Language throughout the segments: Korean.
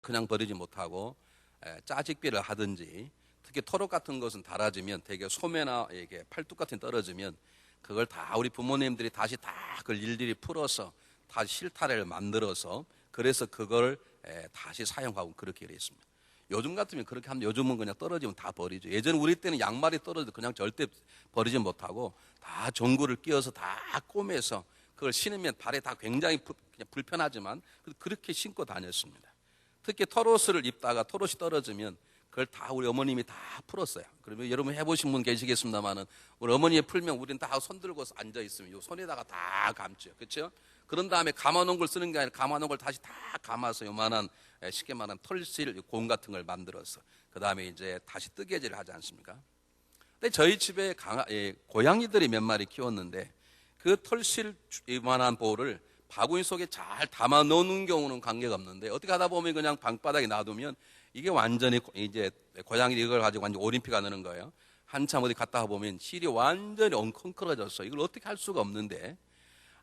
그냥 버리지 못하고 짜직비를 하든지, 특히 토록 같은 것은 닳아지면 되게 소매나 이게 팔뚝 같은 게 떨어지면 그걸 다 우리 부모님들이 다시 다 그걸 일일이 풀어서 다시 실타래를 만들어서 그래서 그걸 다시 사용하고 그렇게 했습니다. 요즘 같으면 그렇게 하면 요즘은 그냥 떨어지면 다 버리죠. 예전 우리 때는 양말이 떨어져도 그냥 절대 버리지 못하고 다 종구를 끼워서 다 꼬매서 그걸 신으면 발에 다 굉장히 그냥 불편하지만 그렇게 신고 다녔습니다. 특히 털옷을 입다가 털옷이 떨어지면 그걸 다 우리 어머님이 다 풀었어요. 그러면 여러분 해보신 분 계시겠습니다만은 우리 어머니에 풀면 우리는 다 손 들고 앉아 있으면 요 손에다가 다 감죠. 그렇죠? 그런 다음에 감아놓은 걸 쓰는 게 아니라 감아놓은 걸 다시 다 감아서 요만한 쉽게 말하면 털실 공 같은 걸 만들어서 그 다음에 이제 다시 뜨개질을 하지 않습니까? 근데 저희 집에 고양이들이 몇 마리 키웠는데 그 털실 이만한 볼을 바구니 속에 잘 담아 놓는 경우는 관계가 없는데 어떻게 하다 보면 그냥 방바닥에 놔두면 이게 완전히 이제 고양이들이 이걸 가지고 완전 올림픽 하는 거예요. 한참 어디 갔다 보면 실이 완전히 엉컹크러졌어. 이걸 어떻게 할 수가 없는데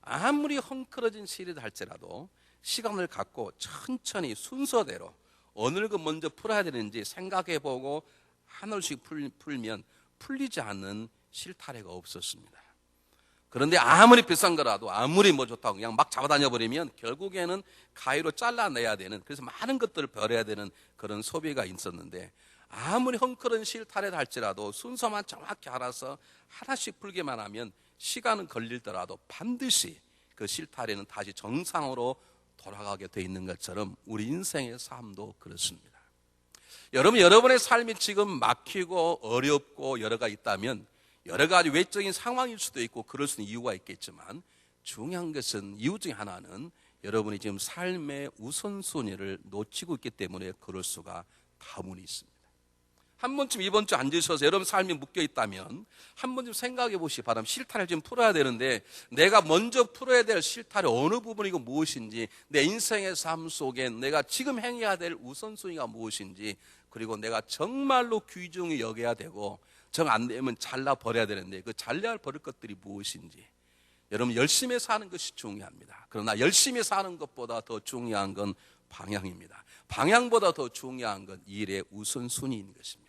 아무리 헝클어진 실이다 할지라도 시간을 갖고 천천히 순서대로 어느 걸 먼저 풀어야 되는지 생각해보고 하늘씩 풀면 풀리지 않는 실타래가 없었습니다. 그런데 아무리 비싼 거라도 아무리 뭐 좋다고 그냥 막 잡아다녀 버리면 결국에는 가위로 잘라내야 되는, 그래서 많은 것들을 버려야 되는 그런 소비가 있었는데 아무리 헝클은 실타래를 할지라도 순서만 정확히 알아서 하나씩 풀기만 하면 시간은 걸리더라도 반드시 그 실타래는 다시 정상으로 돌아가게 돼 있는 것처럼 우리 인생의 삶도 그렇습니다. 여러분의 삶이 지금 막히고 어렵고 여러 가지 있다면 여러 가지 외적인 상황일 수도 있고 그럴 수 있는 이유가 있겠지만 중요한 것은 이유 중에 하나는 여러분이 지금 삶의 우선순위를 놓치고 있기 때문에 그럴 수가 다분히 있습니다. 한 번쯤 이번 주 앉으셔서 여러분 삶이 묶여 있다면 한 번쯤 생각해 보시기 바랍니다. 실타래를 지금 풀어야 되는데 내가 먼저 풀어야 될 실타래 어느 부분이고 무엇인지, 내 인생의 삶 속에 내가 지금 행해야 될 우선순위가 무엇인지, 그리고 내가 정말로 귀중히 여겨야 되고 정 안 되면 잘라버려야 되는데 그 잘라야 버릴 것들이 무엇인지, 여러분 열심히 사는 것이 중요합니다. 그러나 열심히 사는 것보다 더 중요한 건 방향입니다. 방향보다 더 중요한 건 일의 우선순위인 것입니다.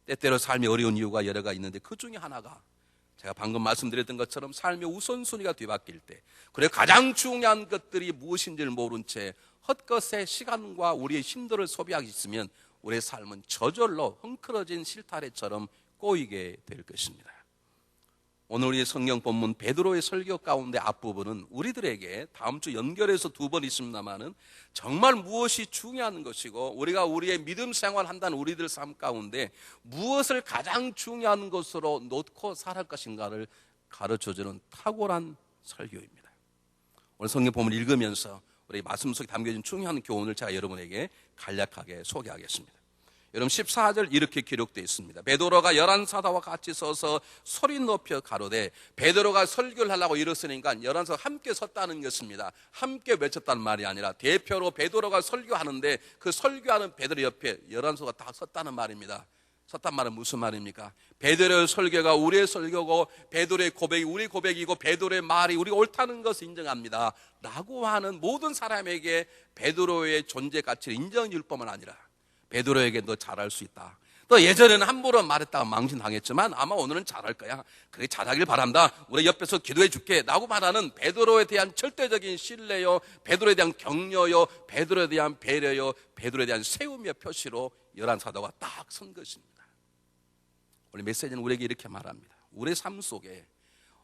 때때로 삶이 어려운 이유가 여러 가지 있는데 그 중에 하나가 제가 방금 말씀드렸던 것처럼 삶의 우선순위가 뒤바뀔 때, 그래 가장 중요한 것들이 무엇인지를 모른 채 헛것에 시간과 우리의 힘들을 소비하고 있으면 우리의 삶은 저절로 헝클어진 실타래처럼 꼬이게 될 것입니다. 오늘 우리의 성경 본문 베드로의 설교 가운데 앞부분은 우리들에게 다음 주 연결해서 2번 있습니다만은 정말 무엇이 중요한 것이고 우리가 우리의 믿음 생활한다는 우리들 삶 가운데 무엇을 가장 중요한 것으로 놓고 살아갈 것인가를 가르쳐주는 탁월한 설교입니다. 오늘 성경 본문 읽으면서 우리 말씀 속에 담겨진 중요한 교훈을 제가 여러분에게 간략하게 소개하겠습니다. 여러분 14절 이렇게 기록되어 있습니다. 베드로가 11사도와 같이 서서 소리 높여 가로되, 베드로가 설교를 하려고 일었으니까 11사도가 함께 섰다는 것입니다. 함께 외쳤다는 말이 아니라 대표로 베드로가 설교하는데 그 설교하는 베드로 옆에 11사도가 다 섰다는 말입니다. 섰단 말은 무슨 말입니까? 베드로의 설교가 우리의 설교고 베드로의 고백이 우리 고백이고 베드로의 말이 우리가 옳다는 것을 인정합니다 라고 하는 모든 사람에게 베드로의 존재 가치를 인정해 줄 뿐만 아니라 베드로에게 너 잘할 수 있다. 너 예전에는 함부로 말했다가 망신당했지만 아마 오늘은 잘할 거야. 그래 잘하길 바란다. 우리 옆에서 기도해 줄게 라고 말하는 베드로에 대한 절대적인 신뢰요, 베드로에 대한 격려요, 베드로에 대한 배려요, 베드로에 대한 세움의 표시로 11사도가 딱 선 것입니다. 우리 메시지는 우리에게 이렇게 말합니다. 우리의 삶 속에,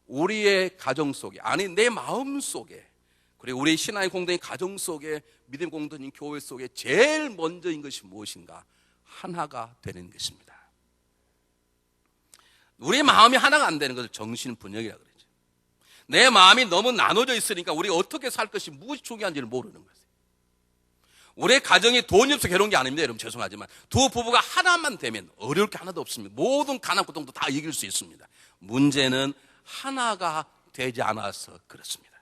우리의 가정 속에, 아니 내 마음 속에, 그리고 우리 신앙의 공동의 가정 속에, 믿음 공동인 교회 속에 제일 먼저인 것이 무엇인가? 하나가 되는 것입니다. 우리 마음이 하나가 안 되는 것을 정신분열이라고 그러죠. 내 마음이 너무 나눠져 있으니까 우리가 어떻게 살 것이 무엇이 중요한지를 모르는 거예요. 우리의 가정이 돈이 없어 괴로운 게 아닙니다. 여러분 죄송하지만 두 부부가 하나만 되면 어려울 게 하나도 없습니다. 모든 가난 고통도 다 이길 수 있습니다. 문제는 하나가 되지 않아서 그렇습니다.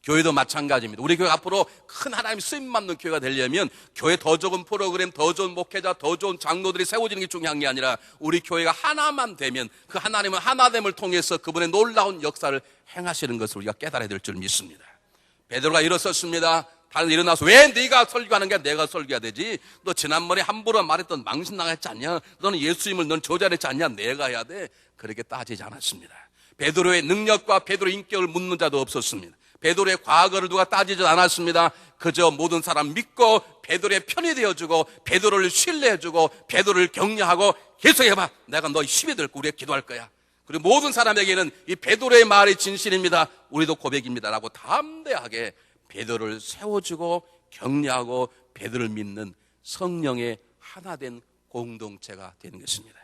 교회도 마찬가지입니다. 우리 교회 앞으로 큰 하나님의 쓰임 받는 교회가 되려면 교회 더 좋은 프로그램, 더 좋은 목회자, 더 좋은 장로들이 세워지는 게 중요한 게 아니라 우리 교회가 하나만 되면 그 하나님은 하나됨을 통해서 그분의 놀라운 역사를 행하시는 것을 우리가 깨달아야 될 줄 믿습니다. 베드로가 일어섰습니다. 다른 데 일어나서 왜 네가 설교하는 게 내가 설교해야 되지? 너 지난번에 함부로 말했던 망신 나갔지 않냐? 너는 예수님을 넌 조절했지 않냐? 내가 해야 돼. 그렇게 따지지 않았습니다. 베드로의 능력과 베드로의 인격을 묻는 자도 없었습니다. 베드로의 과거를 누가 따지지 않았습니다. 그저 모든 사람 믿고 베드로의 편이 되어주고 베드로를 신뢰해주고 베드로를 격려하고 계속해봐. 내가 너 힘이 될 거야. 우리가 기도할 거야. 그리고 모든 사람에게는 이 베드로의 말이 진실입니다. 우리도 고백입니다. 라고 담대하게 베드로를 세워주고 격려하고 베드로를 믿는 성령의 하나된 공동체가 되는 것입니다.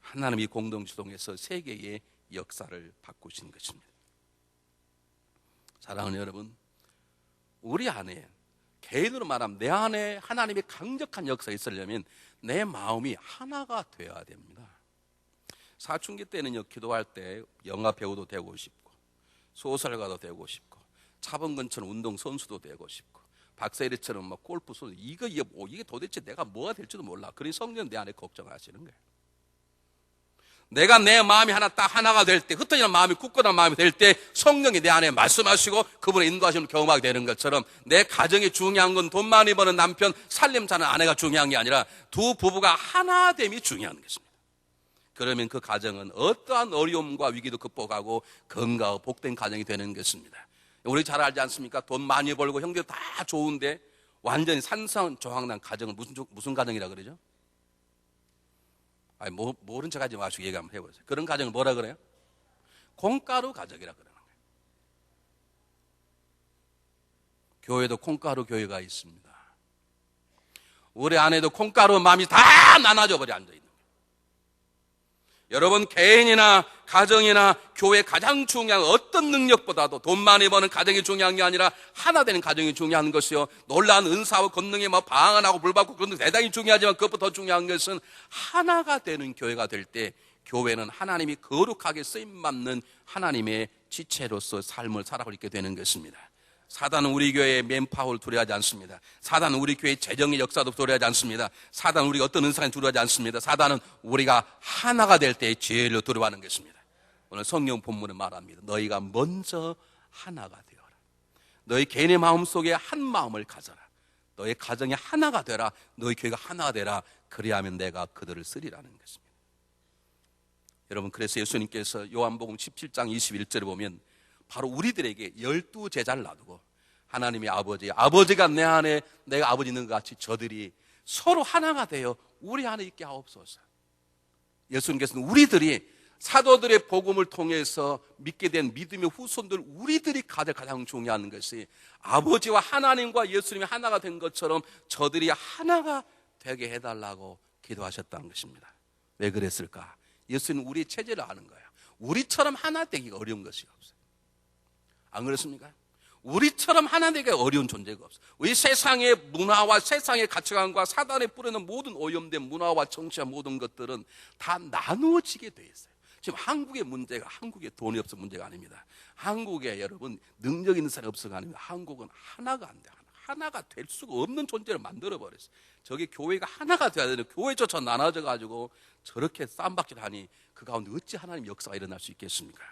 하나님 이 공동체 통해서 세계의 역사를 바꾸시는 것입니다. 사랑하는 여러분, 우리 안에 개인으로 말하면 내 안에 하나님의 강력한 역사가 있으려면 내 마음이 하나가 되어야 됩니다. 사춘기 때는요, 기도할 때 영화 배우도 되고 싶고 소설가도 되고 싶고 차범근처럼 운동선수도 되고 싶고 박세리처럼 막 골프 선수 이게 도대체 내가 뭐가 될지도 몰라. 그러니 성령 내 안에 걱정하시는 거예요. 내가 내 마음이 하나가 될 때, 흩어지는 마음이 굳건한 마음이 될 때 성령이 내 안에 말씀하시고 그분의 인도하심을 경험하게 되는 것처럼 내 가정이 중요한 건 돈 많이 버는 남편, 살림 사는 아내가 중요한 게 아니라 두 부부가 하나됨이 중요한 것입니다. 그러면 그 가정은 어떠한 어려움과 위기도 극복하고 건강하고 복된 가정이 되는 것입니다. 우리 잘 알지 않습니까? 돈 많이 벌고 형제도 다 좋은데 완전히 산산조각난 가정은 무슨 가정이라 그러죠? 아니, 모른 척 하지 마시고 얘기 한번 해보세요. 그런 가정을 뭐라 그래요? 콩가루 가정이라 그러는 거예요. 교회도 콩가루 교회가 있습니다. 우리 안에도 콩가루 마음이 다 나눠져 버려 앉아있는 거예요. 여러분, 개인이나 가정이나 교회 가장 중요한 어떤 능력보다도 돈 많이 버는 가정이 중요한 게 아니라 하나 되는 가정이 중요한 것이요, 놀라운 은사와 권능에 방언하고 불받고 그런 것 대단히 중요하지만 그것보다 더 중요한 것은 하나가 되는 교회가 될 때 교회는 하나님이 거룩하게 쓰임받는 하나님의 지체로서 삶을 살아가고 있게 되는 것입니다. 사단은 우리 교회의 맨파워를 두려워하지 않습니다. 사단은 우리 교회의 재정의 역사도 두려워하지 않습니다. 사단은 우리가 어떤 은사를 두려워하지 않습니다. 사단은 우리가 하나가 될 때의 죄를 두려워하는 것입니다. 오늘 성경 본문은 말합니다. 너희가 먼저 하나가 되어라. 너희 개인의 마음속에 한 마음을 가져라. 너희 가정이 하나가 되라. 너희 교회가 하나가 되라. 그리하면 내가 그들을 쓰리라는 것입니다. 여러분, 그래서 예수님께서 요한복음 17장 21절에 보면 바로 우리들에게 12제자를 놔두고 하나님의 아버지가 내 안에 내가 아버지 있는 것 같이 저들이 서로 하나가 되어 우리 안에 있게 하옵소서. 예수님께서는 우리들이 사도들의 복음을 통해서 믿게 된 믿음의 후손들, 우리들이 가장 중요한 것이 아버지와 하나님과 예수님이 하나가 된 것처럼 저들이 하나가 되게 해달라고 기도하셨다는 것입니다. 왜 그랬을까? 예수님은 우리의 체질을 아는 거예요. 우리처럼 하나 되기가 어려운 것이 없어요. 안 그렇습니까? 우리처럼 하나 되기가 어려운 존재가 없어요. 우리 세상의 문화와 세상의 가치관과 사단에 뿌리는 모든 오염된 문화와 정치와 모든 것들은 다 나누어지게 돼 있어요. 지금 한국의 문제가 한국에 돈이 없어 문제가 아닙니다. 한국에 여러분 능력 있는 사람이 없어가 아닙니다. 한국은 하나가 안 돼. 하나가 될 수가 없는 존재를 만들어버렸어요. 저게 교회가 하나가 돼야 되는 교회조차 나눠져가지고 저렇게 쌈박질하니 그 가운데 어찌 하나님 역사가 일어날 수 있겠습니까?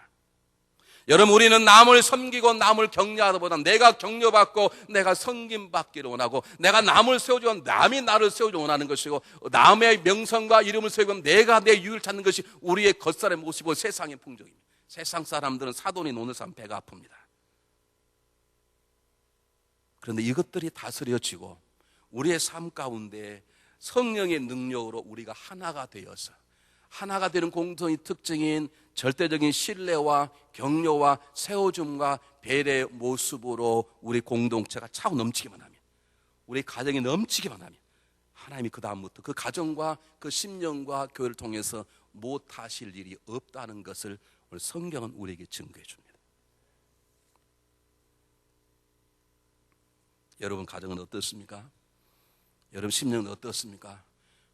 여러분, 우리는 남을 섬기고 남을 격려하다 내가 격려받고 내가 섬김받기를 원하고 내가 남을 세워주고 남이 나를 세워주고 원하는 것이고 남의 명성과 이름을 세우고 내가 내 유익을 찾는 것이 우리의 겉살의 모습이고 세상의 풍경입니다. 세상 사람들은 사돈이 노는 사람 배가 아픕니다. 그런데 이것들이 다스려지고 우리의 삶 가운데 성령의 능력으로 우리가 하나가 되어서 하나가 되는 공통의 특징인 절대적인 신뢰와 격려와 세워줌과 배려의 모습으로 우리 공동체가 차고 넘치기만 하면, 우리 가정이 넘치기만 하면 하나님이 그 다음부터 그 가정과 그 심령과 교회를 통해서 못하실 일이 없다는 것을 오늘 성경은 우리에게 증거해 줍니다. 여러분 가정은 어떻습니까? 여러분 심령은 어떻습니까?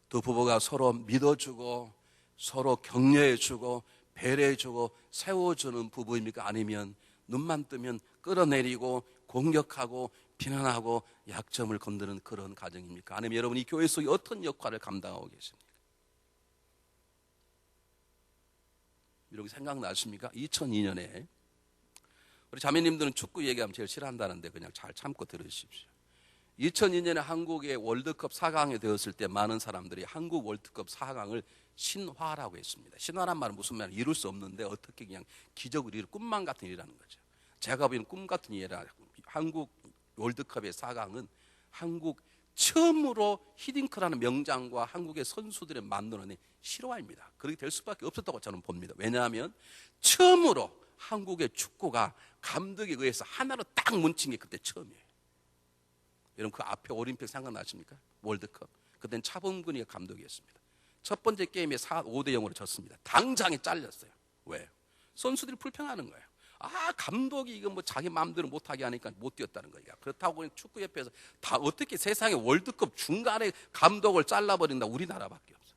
두 부부가 서로 믿어주고 서로 격려해주고 배려해주고 세워주는 부부입니까? 아니면 눈만 뜨면 끌어내리고 공격하고 비난하고 약점을 건드는 그런 가정입니까? 아니면 여러분이 교회 속에 어떤 역할을 감당하고 계십니까? 여러분 생각나십니까? 2002년에 우리 자매님들은 축구 얘기하면 제일 싫어한다는데 그냥 잘 참고 들으십시오. 2002년에 한국의 월드컵 4강이 되었을 때 많은 사람들이 한국 월드컵 4강을 신화라고 했습니다. 신화란 말은 무슨 말이냐, 이룰 수 없는데 어떻게 그냥 기적을 이룰, 꿈만 같은 일이라는 거죠. 제가 보기에는 꿈 같은 일이라, 한국 월드컵의 4강은 한국 처음으로 히딩크라는 명장과 한국의 선수들을 만들어낸 실화입니다. 그렇게 될 수밖에 없었다고 저는 봅니다. 왜냐하면 처음으로 한국의 축구가 감독에 의해서 하나로 딱 뭉친 게 그때 처음이에요. 여러분 그 앞에 올림픽 생각나십니까? 월드컵. 그때는 차범근이가 감독이었습니다. 첫 번째 게임에 5대0으로 졌습니다. 당장에 잘렸어요. 왜? 선수들이 불평하는 거예요. 아, 감독이 이거 뭐 자기 마음대로 못하게 하니까 못 뛰었다는 거야. 그렇다고 축구협회에서 다 어떻게 세상에 월드컵 중간에 감독을 잘라버린다. 우리나라밖에 없어.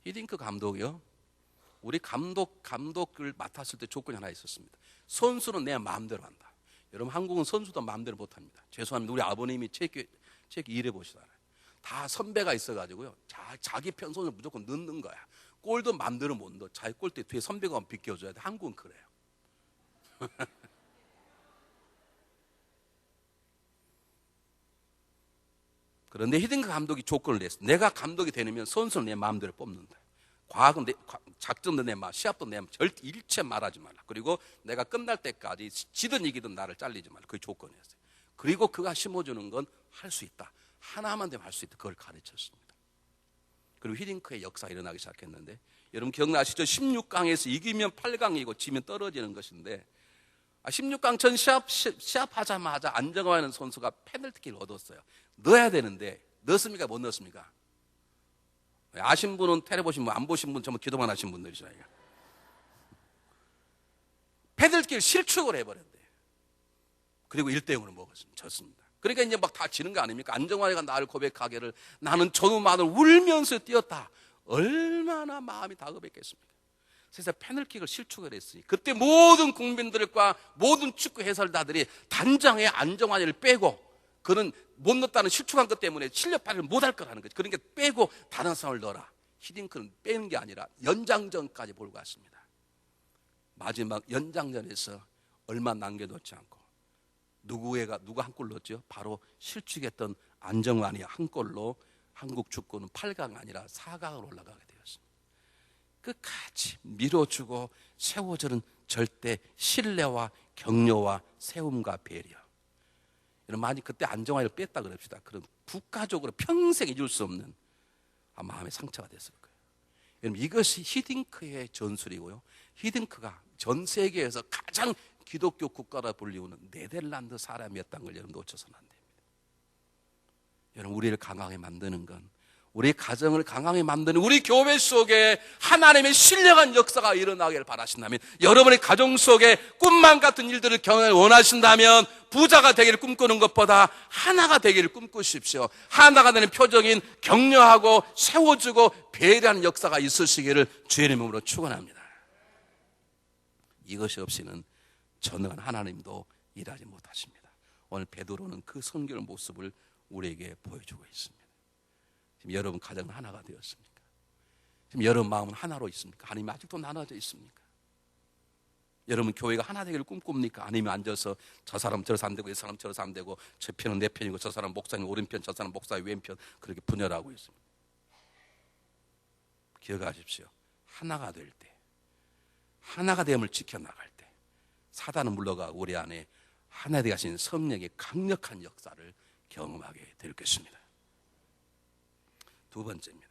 히딩크 감독이요. 우리 감독을 맡았을 때 조건이 하나 있었습니다. 선수는 내 마음대로 한다. 여러분 한국은 선수도 마음대로 못합니다. 죄송합니다. 우리 아버님이 체육 일해 보시잖아요. 다 선배가 있어가지고요. 자기 편 손을 무조건 넣는 거야. 골도 마음대로 못 넣어. 자기 골대 뒤에 선배가 비껴줘야 돼. 한국은 그래요. 그런데 히딩크 감독이 조건을 냈어. 내가 감독이 되면 선수는 내 마음대로 뽑는다. 과학은 작전도 내 말, 시합도 내 말, 절대 일체 말하지 말라. 그리고 내가 끝날 때까지 지든 이기든 나를 잘리지 말라. 그게 조건이었어요. 그리고 그가 심어주는 건 할 수 있다. 하나만 되면 할 수 있다. 그걸 가르쳤습니다. 그리고 히딩크의 역사가 일어나기 시작했는데, 여러분 기억나시죠? 16강에서 이기면 8강이고 지면 떨어지는 것인데, 16강 전 시합하자마자 안정환 선수가 페널티킥을 얻었어요. 넣어야 되는데 넣었습니까? 못 넣었습니까? 아신 분은 테레 보신 분, 안 보신 분 전부 기도만 하신 분들이잖아요. 페널티킥을 실축을 해버렸대요. 그리고 1대0으로 졌습니다. 그러니까 이제 막 다 지는 거 아닙니까? 안정환이가 나를 고백하기를 나는 전후만을 울면서 뛰었다. 얼마나 마음이 다급했겠습니까? 세상 페널티킥을 실축을 했으니 그때 모든 국민들과 모든 축구 해설자들이 단장의 안정환이를 빼고, 그는 못 넣었다는 실축한 것 때문에 실력 발휘를 못할 거라는 거죠. 그러니까 빼고 다른 사람을 넣어라. 히딩크는 빼는 게 아니라 연장전까지 몰고 갔습니다. 마지막 연장전에서 얼마 남겨놓지 않고 누가 한 골 넣었죠? 바로 실축했던 안정환이 한 골로 한국 축구는 8강 아니라 4강으로 올라가게 되었습니다. 끝까지 밀어주고 세워주는 절대 신뢰와 격려와 세움과 배려. 여러분 만약 그때 안정환을 뺐다 그럽시다. 그럼 국가적으로 평생 잊을 수 없는 마음의 상처가 됐을 거예요. 여러분 이것이 히딩크의 전술이고요. 히딩크가 전 세계에서 가장 기독교 국가라 불리우는 네덜란드 사람이었다는 걸 여러분 놓쳐서는 안 됩니다. 여러분 우리를 강하게 만드는 건, 우리 가정을 강하게 만드는 우리 교회 속에 하나님의 신령한 역사가 일어나길 바라신다면, 여러분의 가정 속에 꿈만 같은 일들을 경험을 원하신다면 부자가 되기를 꿈꾸는 것보다 하나가 되기를 꿈꾸십시오. 하나가 되는 표적인 격려하고 세워주고 배려하는 역사가 있으시기를 주의 이름으로 축원합니다. 이것이 없이는 전능한 하나님도 일하지 못하십니다. 오늘 베드로는 그 성결의 모습을 우리에게 보여주고 있습니다. 지금 여러분 가정은 하나가 되었습니까? 지금 여러분 마음은 하나로 있습니까? 아니면 아직도 나눠져 있습니까? 여러분 교회가 하나 되기를 꿈꿉니까? 아니면 앉아서 저 사람 저 사람 되고 이 사람 저 사람 되고 저 편은 내 편이고 저 사람 목사님 오른편 저 사람 목사님 왼편 그렇게 분열하고 있습니다. 기억하십시오. 하나가 될 때, 하나가 됨을 지켜나갈 때 사단은 물러가고 우리 안에 하나 되게 하신 성령의 강력한 역사를 경험하게 될 것입니다. 두 번째입니다.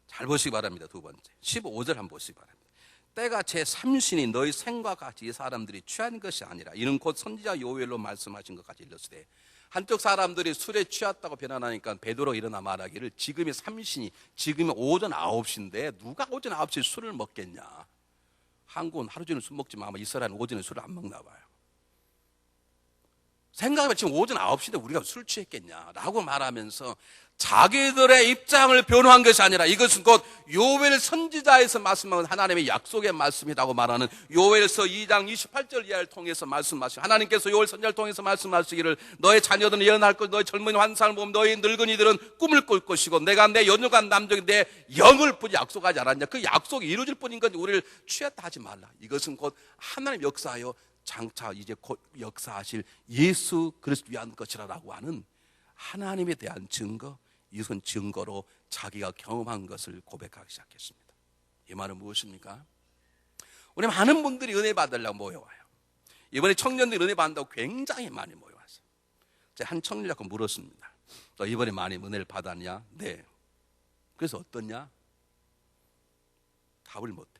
잘 보시기 바랍니다. 두 번째 15절 한번 보시기 바랍니다. 때가 제3신이 너희 생과 같이 이 사람들이 취한 것이 아니라 이는 곧 선지자 요엘로 말씀하신 것 같이 일렀으되, 한쪽 사람들이 술에 취했다고 변환하니까 베드로 일어나 말하기를 지금이 삼신이, 지금이 오전 9시인데 누가 오전 9시에 술을 먹겠냐. 한국은 하루 종일 술 먹지만 아마 이스라엘은 오전에 술을 안 먹나 봐요. 생각해보면 지금 오전 9시인데 우리가 술 취했겠냐라고 말하면서 자기들의 입장을 변호한 것이 아니라 이것은 곧 요엘 선지자에서 말씀한 하나님의 약속의 말씀이라고 말하는 요엘서 2장 28절 이하를 통해서 말씀하시고, 하나님께서 요엘 선지자를 통해서 말씀하시기를 너의 자녀들은 예언할 것, 너의 젊은이 환상을 보면 너의 늙은이들은 꿈을 꿀 것이고 내가 내 연약한 남정이 내 영을 뿐이 약속하지 않았냐. 그 약속이 이루어질 뿐인 건 우리를 취했다 하지 말라. 이것은 곧 하나님 역사하여 장차 이제 곧 역사하실 예수 그리스도 위한 것이라고 하는 하나님에 대한 증거, 이것은 증거로 자기가 경험한 것을 고백하기 시작했습니다. 이 말은 무엇입니까? 우리 많은 분들이 은혜 받으려고 모여와요. 이번에 청년들이 은혜 받는다고 굉장히 많이 모여왔어요. 제가 한 청년한테 물었습니다. 너 이번에 많이 은혜를 받았냐? 네. 그래서 어떻냐? 답을 못해.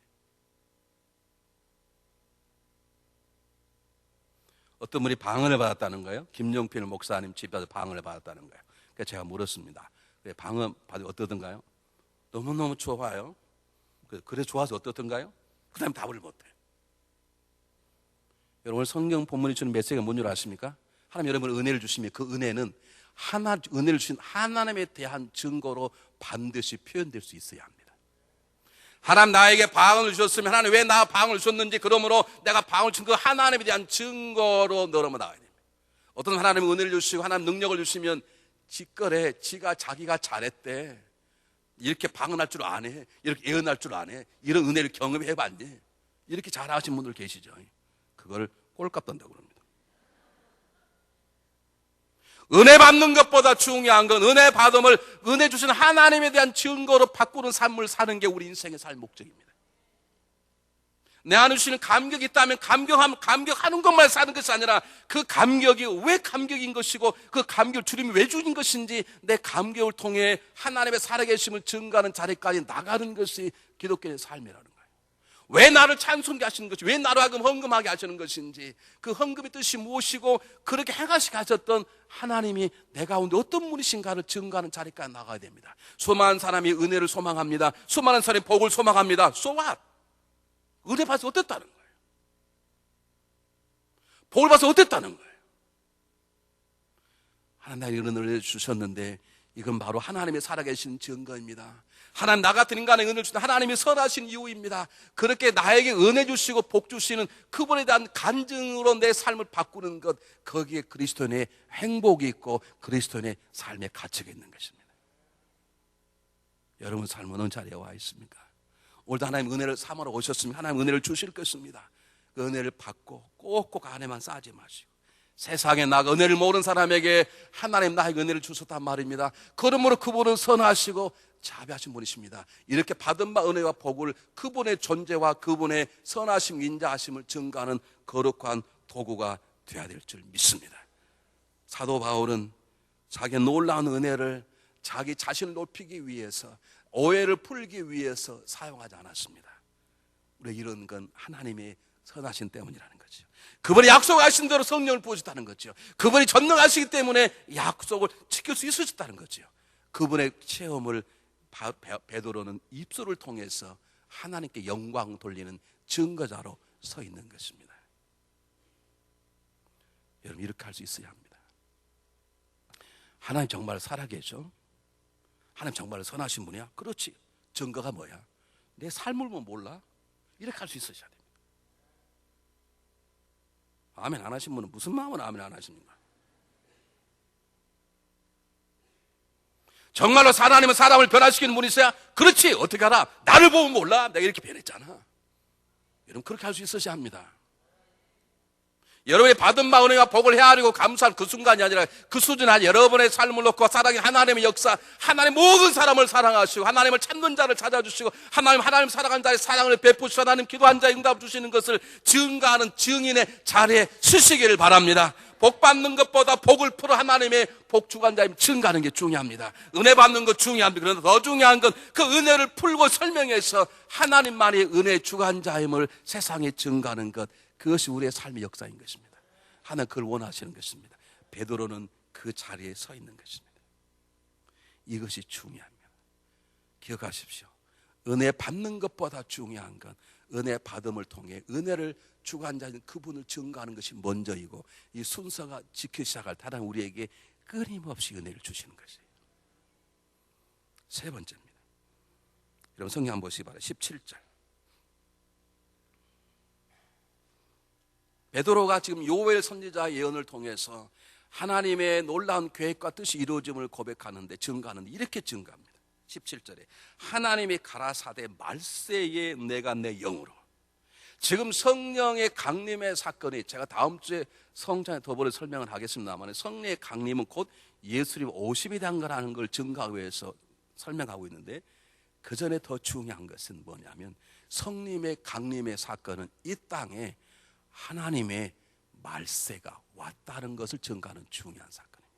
어떤 분이 방언을 받았다는 거예요. 김용필 목사님 집에서 방언을 받았다는 거예요. 그래서 제가 물었습니다. 방언 받으면 어떠던가요? 너무너무 좋아요. 그래 좋아서 어떻던가요? 그 다음에 답을 못해요. 여러분, 성경 본문이 주는 메시지가 뭔 줄 아십니까? 하나님 여러분 은혜를 주시면 그 은혜는 은혜를 주신 하나님에 대한 증거로 반드시 표현될 수 있어야 합니다. 하나님 나에게 방언을 주셨으면 하나님 왜 나 방언을 주셨는지, 그러므로 내가 방언을 준 그 하나님에 대한 증거로 너로만 나와야 됩니다. 어떤 하나님의 은혜를 주시고 하나님 능력을 주시면 지꺼래 지가 자기가 잘했대, 이렇게 방언할 줄 아네, 이렇게 예언할 줄 아네, 이런 은혜를 경험해봤니, 이렇게 잘하신 분들 계시죠. 그걸 꼴값 던다고 그럽니다. 은혜 받는 것보다 중요한 건 은혜 받음을 은혜 주신 하나님에 대한 증거로 바꾸는 삶을 사는 게 우리 인생의 삶 목적입니다. 내 안에 주시는 감격이 있다면 감격하는 것만 사는 것이 아니라 그 감격이 왜 감격인 것이고 그 감격을 주님이 왜 주신 것인지 내 감격을 통해 하나님의 살아계심을 증거하는 자리까지 나가는 것이 기독교의 삶이라는 거예요. 왜 나를 찬송케 하시는 것인지, 왜 나로 하여금 헌금하게 하시는 것인지, 그 헌금의 뜻이 무엇이고 그렇게 행하시게 하셨던 하나님이 내 가운데 어떤 분이신가를 증거하는 자리까지 나가야 됩니다. 수많은 사람이 은혜를 소망합니다. 수많은 사람이 복을 소망합니다. So what? 은혜 받아서 어땠다는 거예요? 복을 받아서 어땠다는 거예요? 하나님 나에게 이런 은혜를 주셨는데 이건 바로 하나님의 살아계신 증거입니다. 하나님 나 같은 인간의 은혜를 주신 하나님이 선하신 이유입니다. 그렇게 나에게 은혜 주시고 복 주시는 그분에 대한 간증으로 내 삶을 바꾸는 것, 거기에 그리스도인의 행복이 있고 그리스도인의 삶의 가치가 있는 것입니다. 여러분 삶은 어느 자리에 와 있습니까? 오늘도 하나님 은혜를 삼으러 오셨으면 하나님 은혜를 주실 것입니다. 그 은혜를 받고 꼭꼭 안에만 싸지 마시고 세상에 나가 은혜를 모르는 사람에게 하나님 나에게 은혜를 주셨단 말입니다. 그러므로 그분은 선하시고 자비하신 분이십니다. 이렇게 받은 바 은혜와 복을 그분의 존재와 그분의 선하심, 인자하심을 증거하는 거룩한 도구가 되어야 될 줄 믿습니다. 사도 바울은 자기의 놀라운 은혜를 자기 자신을 높이기 위해서, 오해를 풀기 위해서 사용하지 않았습니다. 우리 이런 건 하나님의 선하신 때문이라는 거죠. 그분이 약속하신 대로 성령을 부으셨다는 거죠. 그분이 전능하시기 때문에 약속을 지킬 수 있으셨다는 거죠. 그분의 체험을 베드로는 입술을 통해서 하나님께 영광 돌리는 증거자로 서 있는 것입니다. 여러분 이렇게 할 수 있어야 합니다. 하나님 정말 살아계셔? 하나님 정말 선하신 분이야? 그렇지. 증거가 뭐야? 내 삶을 보면 몰라? 이렇게 할 수 있어야 됩니다. 아멘 안 하신 분은 무슨 마음으로 아멘 안 하십니까? 정말로 하나님은 사람을 변화시키는 분이세요? 그렇지. 어떻게 알아? 나를 보면 몰라? 내가 이렇게 변했잖아. 여러분 그렇게 할 수 있어야 합니다. 여러분이 받은 바 은혜와 복을 헤아리고 감사할 그 순간이 아니라 그 수준 아니 여러분의 삶을 놓고 살아가는 하나님의 역사, 하나님 모든 사람을 사랑하시고 하나님을 찾는 자를 찾아주시고 하나님 살아가는 자의 사랑을 베푸시고 하나님 기도한 자의 응답 주시는 것을 증거하는 증인의 자리에 서시기를 바랍니다. 복 받는 것보다 복을 풀어 하나님의 복 주관 자임 증거하는 게 중요합니다. 은혜 받는 것 중요합니다. 그런데 더 중요한 건 그 은혜를 풀고 설명해서 하나님만이 은혜 주관 자임을 세상에 증거하는 것, 그것이 우리의 삶의 역사인 것입니다. 하나님 그걸 원하시는 것입니다. 베드로는 그 자리에 서 있는 것입니다. 이것이 중요합니다. 기억하십시오. 은혜 받는 것보다 중요한 건 은혜 받음을 통해 은혜를 주관자인 그분을 증거하는 것이 먼저이고, 이 순서가 지켜 시작할 때는 우리에게 끊임없이 은혜를 주시는 것이에요. 세 번째입니다. 여러분 성경 한번 보시기 바랍니다. 17절. 베드로가 지금 요엘 선지자의 예언을 통해서 하나님의 놀라운 계획과 뜻이 이루어짐을 고백하는데, 증거하는데 이렇게 증거합니다. 17절에 하나님이 가라사대 말세에 내가 내 영으로. 지금 성령의 강림의 사건이, 제가 다음 주에 성찬의 도보를 설명을 하겠습니다만, 성령의 강림은 곧 예수님 오심에 대한 거라는 걸 증거하기 위해서 설명하고 있는데, 그 전에 더 중요한 것은 뭐냐면 성령의 강림의 사건은 이 땅에 하나님의 말세가 왔다는 것을 증거하는 중요한 사건입니다.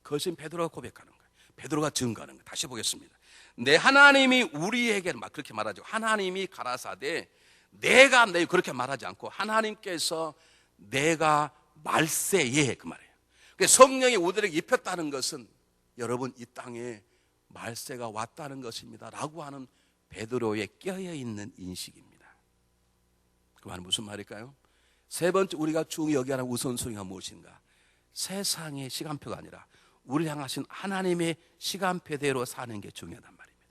그것은 베드로가 고백하는 거예요. 베드로가 증거하는 거예요. 다시 보겠습니다. 내 하나님이 우리에게, 막 그렇게 말하죠. 하나님이 가라사대 내가, 내 그렇게 말하지 않고 하나님께서 내가 말세에, 그 말이에요. 성령이 우리에게 입혔다는 것은 여러분 이 땅에 말세가 왔다는 것입니다 라고 하는 베드로의 깨어있는 인식입니다. 그 말은 무슨 말일까요? 세 번째 우리가 중요히 여겨야 하는 우선순위가 무엇인가? 세상의 시간표가 아니라 우리를 향하신 하나님의 시간표대로 사는 게 중요하단 말입니다.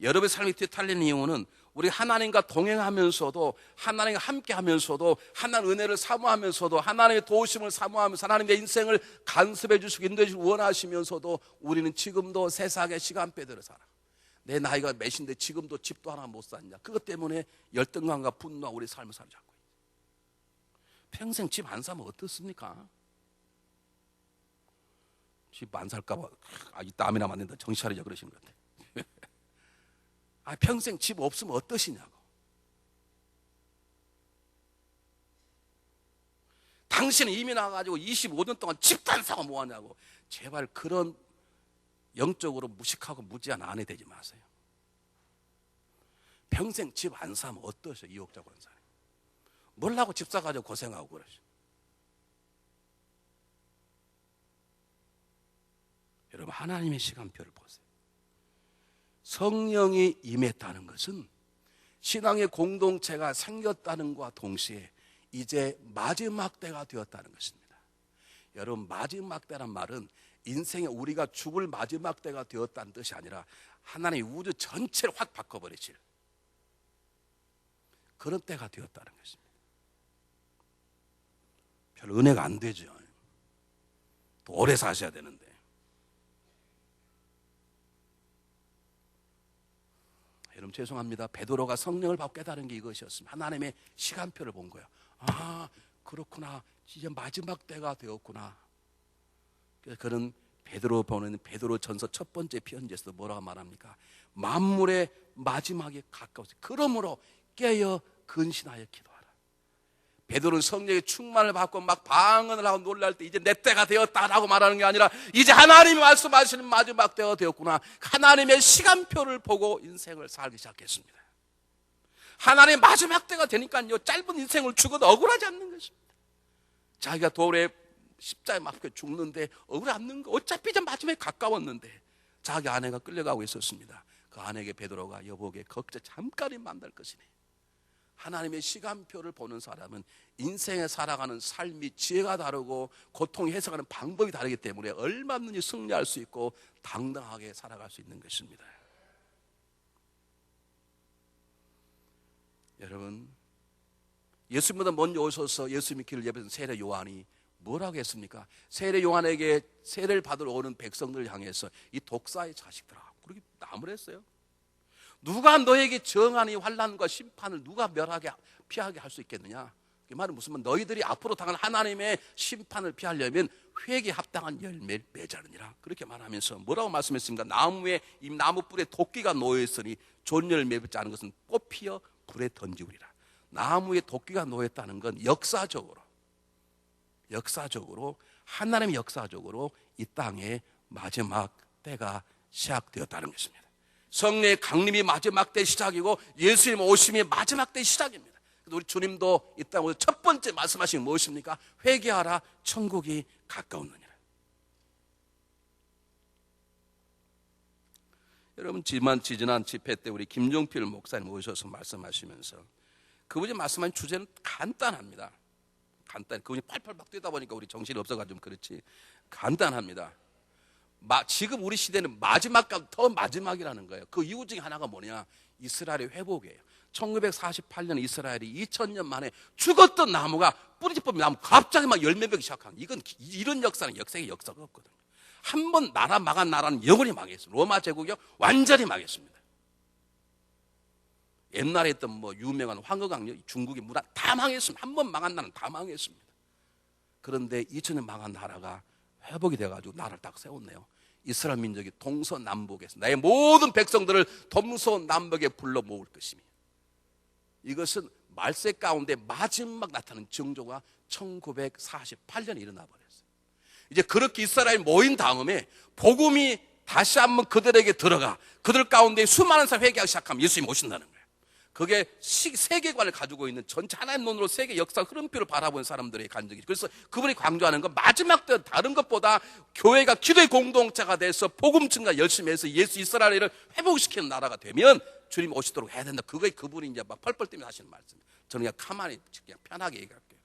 여러분의 삶이 뒤탈리는 이유는 우리 하나님과 동행하면서도, 하나님과 함께하면서도, 하나님의 은혜를 사모하면서도, 하나님의 도우심을 사모하면서 하나님의 인생을 간섭해 주시고 인도해 주시고 원하시면서도 우리는 지금도 세상의 시간표대로 살아. 내 나이가 몇인데 지금도 집도 하나 못 샀냐? 그것 때문에 열등감과 분노와 우리 삶을 사로잡고 있어요. 평생 집 안 사면 어떻습니까? 집 안 살까 봐 이따 암이나 맞는다 정신 차리자 그러시는 것 같아요. 평생 집 없으면 어떠시냐고. 당신은 이미 나가가지고 25년 동안 집도 안 사고 뭐하냐고. 제발 그런 영적으로 무식하고 무지한 아내 되지 마세요. 평생 집 안 사면 어떠셔? 이옥자 권사님 뭘라고 집 사가지고 고생하고 그러셔. 여러분 하나님의 시간표를 보세요. 성령이 임했다는 것은 신앙의 공동체가 생겼다는 것과 동시에 이제 마지막 때가 되었다는 것입니다. 여러분 마지막 때란 말은 인생에 우리가 죽을 마지막 때가 되었다는 뜻이 아니라 하나님이 우주 전체를 확 바꿔버리실 그런 때가 되었다는 것입니다. 별 은혜가 안 되죠. 더 오래 사셔야 되는데. 여러분 죄송합니다. 베드로가 성령을 받고 깨달은 게 이것이었습니다. 하나님의 시간표를 본 거예요. 그렇구나. 이제 마지막 때가 되었구나. 그래서 그는 베드로 보는 베드로 전서 첫 번째 편지에서 뭐라고 말합니까? 만물의 마지막에 가까웠어요. 그러므로 깨어 근신하여 기도하라. 베드로는 성령의 충만을 받고 막 방언을 하고 놀랄 때 이제 내 때가 되었다라고 말하는 게 아니라 이제 하나님이 말씀하시는 마지막 때가 되었구나. 하나님의 시간표를 보고 인생을 살기 시작했습니다. 하나님의 마지막 때가 되니까요, 짧은 인생을 죽어도 억울하지 않는 것입니다. 자기가 돌에 십자에 맞게 죽는데 억울하지 않는 거. 어차피 이제 마지막에 가까웠는데 자기 아내가 끌려가고 있었습니다. 그 아내에게 베드로가 여보게 걱정 잠깐이 만날 것이네. 하나님의 시간표를 보는 사람은 인생에 살아가는 삶이 지혜가 다르고 고통을 해석하는 방법이 다르기 때문에 얼마든지 승리할 수 있고 당당하게 살아갈 수 있는 것입니다. 여러분 예수님보다 먼저 오셔서 예수님의 길을 예배한 세례 요한이 뭐라고 했습니까? 세례 요한에게 세례를 받으러 오는 백성들을 향해서 이 독사의 자식들아 그렇게 나무를 했어요. 누가 너에게 정한 이 환난과 심판을 누가 멸하게 피하게 할 수 있겠느냐? 그 말은 무슨 말? 너희들이 앞으로 당할 하나님의 심판을 피하려면 회개에 합당한 열매를 맺으느니라. 그렇게 말하면서 뭐라고 말씀했습니까? 나무에 이 나무 뿔에 도끼가 놓여 있으니 좋은 열매 맺지 않은 것은 뽑히어 불에 던지우리라. 나무에 도끼가 놓여 있다는 건 역사적으로 하나님의 역사적으로 이 땅에 마지막 때가 시작되었다는 것입니다. 성령의 강림이 마지막 때 시작이고 예수님 오심이 마지막 때 시작입니다. 우리 주님도 이 땅에서 첫 번째 말씀하신 무엇입니까? 회개하라 천국이 가까웠느니라. 여러분 지난 집회 때 우리 김종필 목사님 오셔서 말씀하시면서 그분이 말씀하신 주제는 간단합니다. 그분이 팔팔 막 뛰다 보니까 우리 정신이 없어가지고 그렇지. 간단합니다. 지금 우리 시대는 마지막과 더 마지막이라는 거예요. 그 이유 중에 하나가 뭐냐? 이스라엘의 회복이에요. 1948년 이스라엘이 2000년 만에 죽었던 나무가 뿌리집법이 나무 갑자기 막 열매 맺기 시작한, 이런 역사는 역사에 역사가 없거든요. 한 번 나라 망한 나라는 영원히 망했습니다. 로마 제국이 완전히 망했습니다. 옛날에 했던 유명한 황허강력, 중국의 문화 다 망했습니다. 한 번 망한 나라는 다 망했습니다. 그런데 2000년 망한 나라가 회복이 돼가지고 나라를 딱 세웠네요. 이스라엘 민족이 동서남북에서 나의 모든 백성들을 동서남북에 불러 모을 것이며, 이것은 말세 가운데 마지막 나타나는 징조가 1948년에 일어나 버렸어요. 이제 그렇게 이스라엘 모인 다음에 복음이 다시 한번 그들에게 들어가 그들 가운데 수많은 사람이 회개하기 시작하면 예수님이 오신다는 거예요. 그게 세계관을 가지고 있는 전체 하나님 눈으로 세계 역사 흐름표를 바라보는 사람들의 간증이죠. 그래서 그분이 강조하는 건 마지막 때 다른 것보다 교회가 기도의 공동체가 돼서 복음 증가 열심히 해서 예수 이스라엘을 회복시키는 나라가 되면 주님 오시도록 해야 된다. 그게 그분이 이제 막 펄펄 뛰면서 하시는 말씀. 저는 그냥 가만히 그냥 편하게 얘기할게요.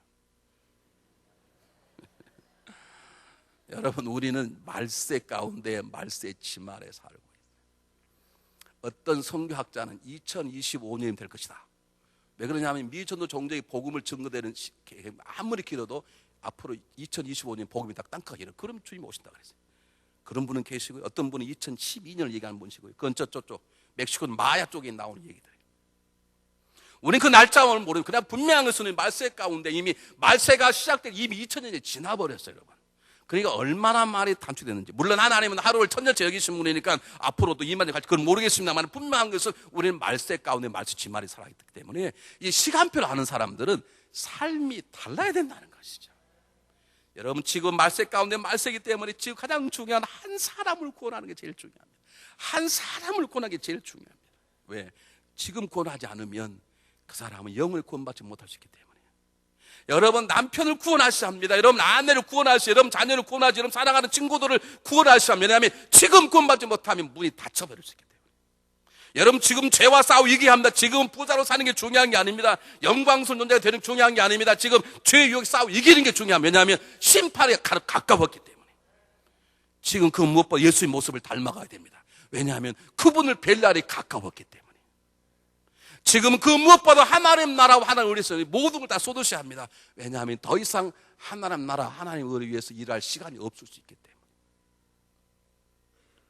여러분, 우리는 말세 가운데 말세 치말에 살고 있어요. 어떤 선교학자는 2025년이 될 것이다. 왜 그러냐면 미천도 종족이 복음을 증거되는 아무리 길어도 앞으로 2025년 복음이 딱 땅크가 길어. 그럼 주님이 오신다 그랬어요. 그런 분은 계시고요. 어떤 분은 2012년을 얘기하는 분이시고요. 그건 저쪽 멕시코 마야 쪽에 나오는 얘기들이에요. 우리는 그 날짜를 모르고 그냥 분명한 것은 말세 가운데 이미 말세가 시작된 이미 2000년이 지나버렸어요, 여러분. 그러니까 얼마나 말이 단축됐는지. 물론 하나님은 하루를 천년째 여기신 분이니까 앞으로도 이만이 갈지 그건 모르겠습니다만, 분명한 것은 우리는 말세 가운데 말세 지말이 살아있기 때문에 이 시간표를 아는 사람들은 삶이 달라야 된다는 것이죠. 여러분, 지금 말세 가운데 말세이기 때문에 지금 가장 중요한 한 사람을 구원하는 게 제일 중요합니다. 한 사람을 구원하는 게 제일 중요합니다. 왜? 지금 구원하지 않으면 그 사람은 영을 구원받지 못할 수 있기 때문에. 여러분, 남편을 구원하셔야 합니다. 여러분, 아내를 구원하셔야, 여러분, 자녀를 구원하셔야, 여러분, 사랑하는 친구들을 구원하셔야 합니다. 왜냐하면 지금 구원받지 못하면 문이 닫혀버릴 수 있기 때문에. 여러분, 지금 죄와 싸우고 이겨야 합니다. 지금 부자로 사는 게 중요한 게 아닙니다. 영광스러운 존재가 되는 게 중요한 게 아닙니다. 지금 죄의 유혹에 싸우고 이기는 게 중요합니다. 왜냐하면 심판이 가까웠기 때문에. 지금 그 무엇보다 예수의 모습을 닮아가야 됩니다. 왜냐하면 그분을 뵐 날이 가까웠기 때문에. 지금 그 무엇보다 하나님 나라와 하나님을 위해서 모든 걸 다 쏟으셔야 합니다. 왜냐하면 더 이상 하나님 나라, 하나님을 위해서 일할 시간이 없을 수 있기 때문에.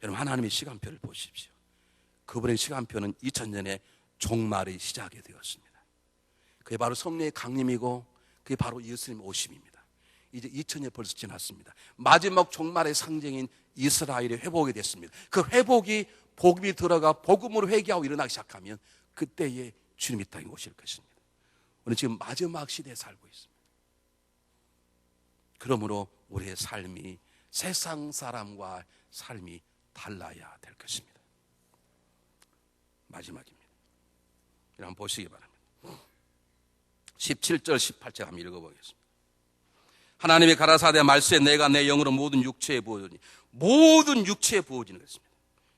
여러분, 하나님의 시간표를 보십시오. 그분의 시간표는 2000년에 종말의 시작이 되었습니다. 그게 바로 성령의 강림이고 그게 바로 예수님 오심입니다. 이제 2000년 벌써 지났습니다. 마지막 종말의 상징인 이스라엘이 회복이 됐습니다. 그 회복이 복음이 들어가 복음으로 회개하고 일어나기 시작하면 그때에 주님이 땅에 오실 것입니다. 우리는 지금 마지막 시대에 살고 있습니다. 그러므로 우리의 삶이 세상 사람과 삶이 달라야 될 것입니다. 마지막입니다. 한번 보시기 바랍니다. 17절 18절 한번 읽어보겠습니다. 하나님이 가라사대 말씀에 내가 내 영으로 모든 육체에 부어주니, 모든 육체에 부어지는 것입니다.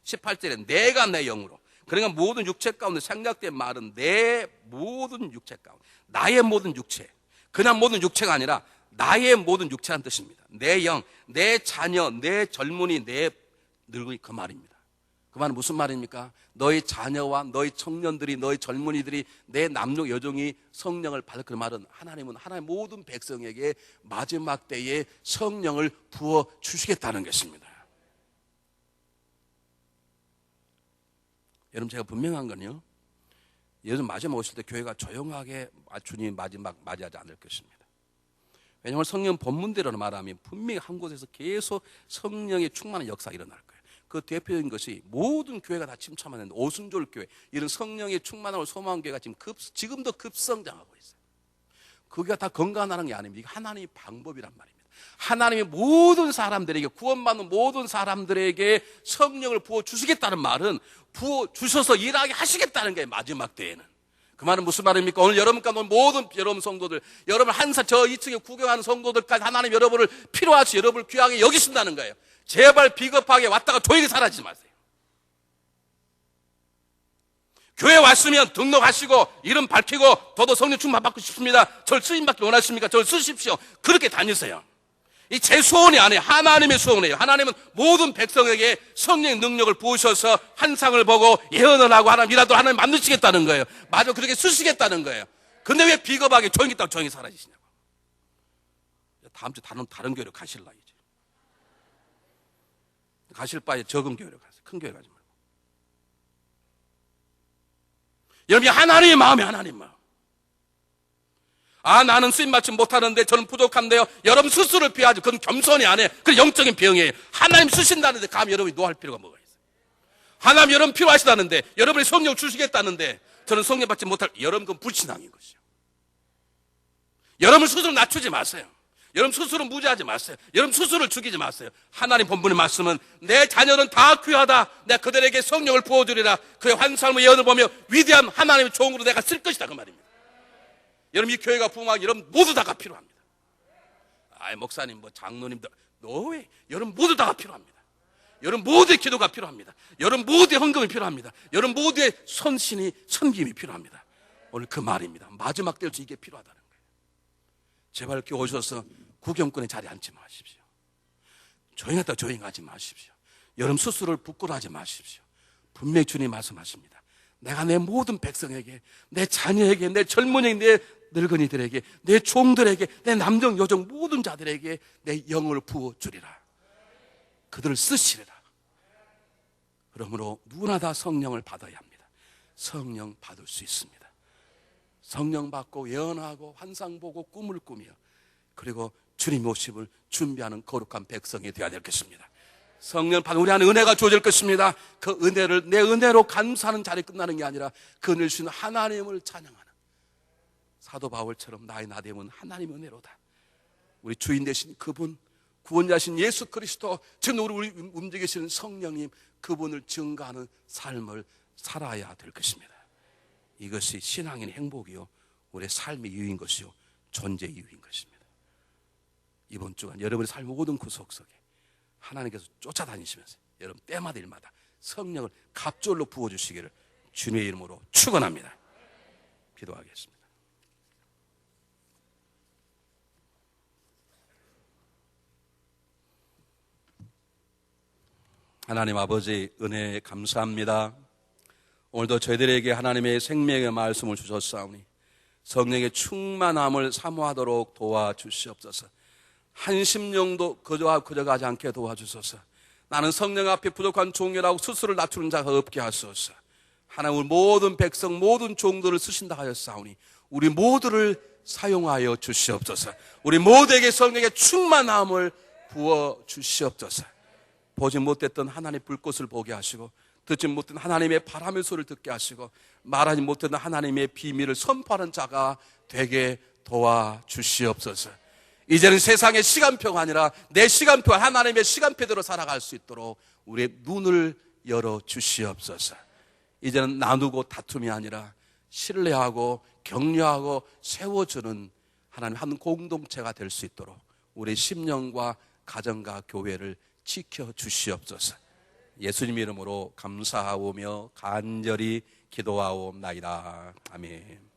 18절에 내가 내 영으로, 그러니까 모든 육체 가운데 생략된 말은 내 모든 육체 가운데, 나의 모든 육체, 그냥 모든 육체가 아니라 나의 모든 육체라는 뜻입니다. 내 영, 내 자녀, 내 젊은이, 내 늙은이, 그 말입니다. 그 말은 무슨 말입니까? 너희 자녀와 너희 청년들이, 너희 젊은이들이, 내 남녀 여종이 성령을 받을, 그 말은 하나님은 하나님 모든 백성에게 마지막 때에 성령을 부어 주시겠다는 것입니다. 여러분, 제가 분명한 건요, 예수님 마지막 오실 때 교회가 조용하게 주님 마지막 맞이하지 않을 것입니다. 왜냐하면 성령 본문대로 말하면 분명히 한 곳에서 계속 성령의 충만한 역사가 일어날 거예요. 그 대표적인 것이 모든 교회가 다 침참하는 오순절 교회, 이런 성령의 충만함을 소망한 교회가 지금도 급성장하고 있어요. 그게 다 건강하는 게 아닙니다. 이게 하나님의 방법이란 말입니다. 하나님이 모든 사람들에게, 구원받는 모든 사람들에게 성령을 부어주시겠다는 말은 부어주셔서 일하게 하시겠다는 게 마지막 때에는. 그 말은 무슨 말입니까? 오늘 여러분 가운데 모든 여러분 성도들, 여러분 저 2층에 구경하는 성도들까지 하나님 여러분을 필요하시, 여러분을 귀하게 여기신다는 거예요. 제발 비겁하게 왔다가 조용히 사라지지 마세요. 교회 왔으면 등록하시고 이름 밝히고 저도 성령 충만 받고 싶습니다. 저를 쓰임받기 원하십니까? 저를 쓰십시오. 그렇게 다니세요. 이 제 소원이 아니에요. 하나님의 소원이에요. 하나님은 모든 백성에게 성령의 능력을 부으셔서 환상을 보고 예언을 하고 하나님이라도 하나님 만드시겠다는 거예요. 마저 그렇게 쓰시겠다는 거예요. 근데 왜 비겁하게 조용히 있다가 조용히 사라지시냐고. 다음 주 다른 교회로 가실라 이제. 가실 바에 적은 교회로 가세요. 큰 교회 가지 말고. 여러분이 하나님의 마음이 하나님 마음. 아, 나는 쓰임받지 못하는데 저는 부족한데요. 여러분 스스로를 비하지. 그건 겸손이 아니에요. 그건 영적인 병이에요. 하나님 쓰신다는데 감히 여러분이 노할 필요가 뭐가 있어요. 하나님 여러분 필요하시다는데, 여러분이 성령 주시겠다는데 저는 성령 받지 못할, 여러분 그건 불신앙인 것이죠. 여러분 스스로 낮추지 마세요. 여러분 스스로 무지하지 마세요. 여러분 스스로를 죽이지 마세요. 하나님 본문의 말씀은 내 자녀는 다 귀하다. 내가 그들에게 성령을 부어주리라. 그의 환상을 예언을 보며 위대한 하나님의 종으로 내가 쓸 것이다 그 말입니다. 여러분 이 교회가 부흥하기 여러분 모두 다가 필요합니다. 목사님 장로님들 노예 여러분 모두 다가 필요합니다. 여러분 모두의 기도가 필요합니다. 여러분 모두의 헌금이 필요합니다. 여러분 모두의 섬김이 필요합니다. 오늘 그 말입니다. 마지막 때일수 이게 필요하다는 거예요. 제발 이렇게 오셔서 구경꾼의 자리에 앉지 마십시오. 조용하다 조용하지 마십시오. 여러분 스스로를 부끄러워하지 마십시오. 분명히 주님 말씀하십니다. 내가 내 모든 백성에게, 내 자녀에게, 내 젊은이, 내 늙은이들에게, 내 종들에게, 내 남정 여정 모든 자들에게 내 영을 부어주리라. 그들을 쓰시리라. 그러므로 누구나 다 성령을 받아야 합니다. 성령 받을 수 있습니다. 성령 받고 예언하고 환상 보고 꿈을 꾸며 그리고 주님 오심을 준비하는 거룩한 백성이 되어야 될 것입니다. 성령 받은 우리 안에 은혜가 주어질 것입니다. 그 은혜를 내 은혜로 감사하는 자리에 끝나는 게 아니라 그 은혜를 주시는 하나님을 찬양하는 사도 바울처럼 나의 나됨은 하나님의 은혜로다. 우리 주인 되신 그분, 구원자신 예수 그리스도, 지금 우리 움직이시는 성령님, 그분을 증거하는 삶을 살아야 될 것입니다. 이것이 신앙인의 행복이요, 우리의 삶의 이유인 것이요, 존재의 이유인 것입니다. 이번 주간 여러분의 삶의 모든 구석 속에 하나님께서 쫓아다니시면서 여러분 때마다 일마다 성령을 갑절로 부어주시기를 주님의 이름으로 축원합니다. 기도하겠습니다. 하나님 아버지 은혜 감사합니다. 오늘도 저희들에게 하나님의 생명의 말씀을 주셨사오니 성령의 충만함을 사모하도록 도와주시옵소서. 한 심령도 거저가지 않게 도와주소서. 나는 성령 앞에 부족한 종이라고 스스로를 낮추는 자가 없게 하소서. 하나님 모든 백성 모든 종들을 쓰신다 하였사오니 우리 모두를 사용하여 주시옵소서. 우리 모두에게 성령의 충만함을 부어주시옵소서. 보지 못했던 하나님의 불꽃을 보게 하시고 듣지 못했던 하나님의 바람의 소리를 듣게 하시고 말하지 못했던 하나님의 비밀을 선포하는 자가 되게 도와주시옵소서. 이제는 세상의 시간표가 아니라 내 시간표, 하나님의 시간표대로 살아갈 수 있도록 우리의 눈을 열어주시옵소서. 이제는 나누고 다툼이 아니라 신뢰하고 격려하고 세워주는 하나님 한 공동체가 될 수 있도록 우리 심령과 가정과 교회를 지켜주시옵소서. 예수님 이름으로 감사하오며 간절히 기도하옵나이다. 아멘.